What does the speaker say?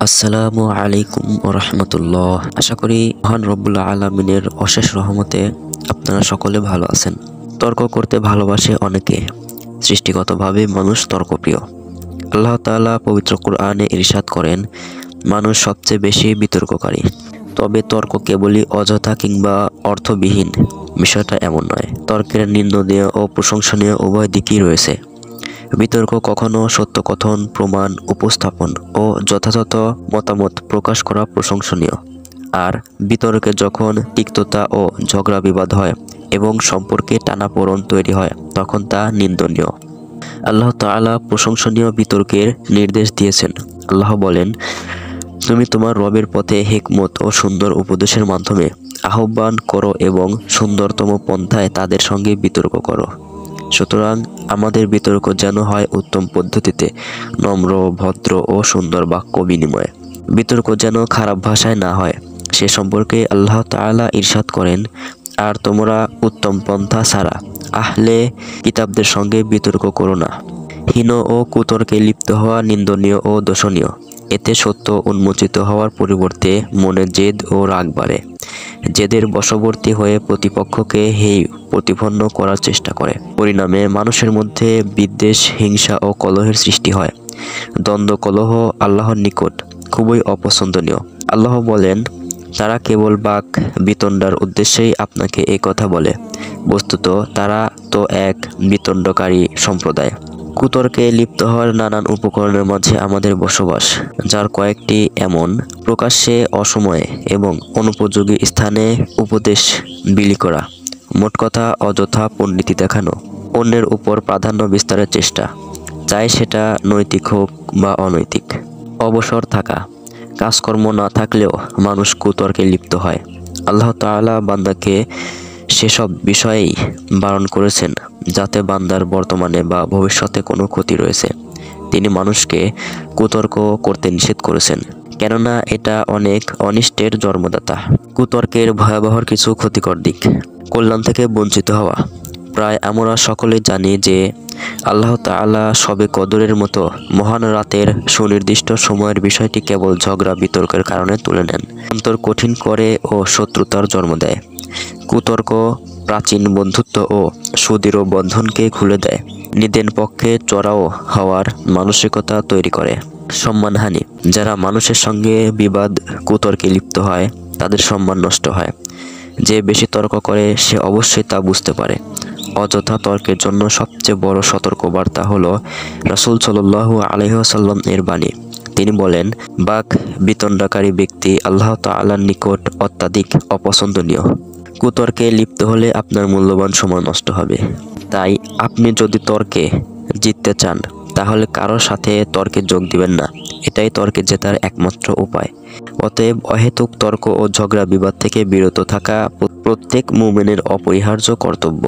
আসসালামু আলাইকুম ওয়া রাহমাতুল্লাহ। আশা করি মহান রব্বুল আলামিনের অশেষ রহমতে আপনারা সকলে ভালো আছেন। তর্ক করতে ভালোবাসে অনেকে। সৃষ্টিগতভাবে মানুষ তর্কপ্রিয়। আল্লাহ তাআলা পবিত্র কুরআনে ইরশাদ করেন, মানুষ সবচেয়ে বেশি বিতর্ককারী। তবে তর্ক কেবলই অযথা কিংবা অর্থবিহীন। বিষয়টা এমন নয়। তর্কের নিন্দনীয় ও প্রশংসনীয় উভয় দিকই রয়েছে। বিতর্ক কখনো সত্য কথন, প্রমাণ উপস্থাপন ও যথাযথ মতামত প্রকাশ করা প্রশংসনীয়। আর বিতর্কে যখন তিক্ততা ও ঝগড়া বিবাদ হয় এবং সম্পর্কে টানাপোড়েন তৈরি হয় তখন তা নিন্দনীয়। আল্লাহ তাআলা প্রশংসনীয় বিতর্কের নির্দেশ দিয়েছেন। আল্লাহ বলেন, তুমি তোমার রবের পথে হিকমত ও সুন্দর উপদেশের মাধ্যমে আহ্বান করো এবং সুন্দরতম পন্থায় তাদের সঙ্গে বিতর্ক করো। সুতরাং আমাদের বিতর্ক যেন হয় উত্তম পদ্ধতিতে, নম্র, ভদ্র ও সুন্দর বাক্য বিনিময়ে। বিতর্ক যেন খারাপ ভাষায় না হয় সে সম্পর্কে আল্লাহ তাআলা ইরশাদ করেন, আর তোমরা উত্তম পন্থা ছাড়া আহলে কিতাবদের সঙ্গে বিতর্ক করো না। হীন ও কুতর্কে লিপ্ত হওয়া নিন্দনীয় ও দোষণীয়। এতে সত্য উন্মোচিত হওয়ার পরিবর্তে মনে জেদ ও রাগ বাড়ে। জেদের বশবর্তী হয়ে প্রতিপক্ষকে হেয় প্রতিপন্ন করার চেষ্টা করে। পরিণামে মানুষের মধ্যে বিদ্বেষ, হিংসা ও কলহের সৃষ্টি হয়। দ্বন্দ্ব কলহ আল্লাহর নিকট খুবই অপছন্দনীয়। আল্লাহ বলেন, তারা কেবল বাক বিতণ্ডার উদ্দেশ্যেই আপনাকে এই কথা বলে। বস্তুত তারা তো এক বিতণ্ডকারী সম্প্রদায়। কুতর্কে লিপ্ত হওয়ার নানান উপকরণের মাঝে আমাদের বসবাস, যার কয়েকটি এমন: প্রকাশ্যে অসময়ে এবং অনুপযোগী স্থানে উপদেশ বিলি করা, মোট কথা অযথা পণ্ডিতি দেখানো, অন্যের উপর প্রাধান্য বিস্তারের চেষ্টা, চাই সেটা নৈতিক হোক বা অনৈতিক, অবসর থাকা, কাজকর্ম না থাকলেও মানুষ কুতর্কে লিপ্ত হয়। আল্লাহ তাআলা বান্দাকে সেসব বিষয়েই বারণ করেছেন যাতে বান্দার বর্তমানে বা ভবিষ্যতে কোনো ক্ষতি রয়েছে। তিনি মানুষকে কুতর্ক করতে নিষেধ করেছেন, কেননা এটা অনেক অনিষ্টের জন্মদাতা। কুতর্কের ভয়াবহ কিছু ক্ষতিকর দিক: কল্যাণ থেকে বঞ্চিত হওয়া। প্রায় আমরা সকলেই জানি যে আল্লাহ তাআলা শবে কদরের মতো মহান রাতের সুনির্দিষ্ট সময়ের বিষয়টি কেবল ঝগড়া বিতর্কের কারণে তুলে নেন। অন্তর কঠিন করে ও শত্রুতার জন্ম দেয়। কুতর্ক প্রাচীন বন্ধুত্ব ও সুদৃঢ় বন্ধনকে খুলে দেয়। নিদেন পক্ষে চড়াও হওয়ার মানসিকতা তৈরি করে। সম্মানহানি। যারা মানুষের সঙ্গে বিবাদ কুতর্কে লিপ্ত হয় তাদের সম্মান নষ্ট হয়। যে বেশি তর্ক করে সে অবশ্যই তা বুঝতে পারে। অযথা তর্কের জন্য সবচেয়ে বড় সতর্কবার্তা হলো রাসূল সাল্লাল্লাহু আলাইহি ওয়াসাল্লাম এর বাণী। তিনি বলেন, বাক বিতণ্ডাকারী ব্যক্তি আল্লাহ তাআলার নিকট অত্যাধিক অপছন্দনীয়। কুতর্কে লিপ্ত হলে আপনার মূল্যবান সময় নষ্ট হবে। তাই আপনি যদি তর্কে জিততে চান তাহলে কারোর সাথে তর্কে যোগ দিবেন না। এটাই তর্কে জেতার একমাত্র উপায়। অতএব অহেতুক তর্ক ও ঝগড়া বিবাদ থেকে বিরত থাকা প্রত্যেক মুমিনের অপরিহার্য কর্তব্য।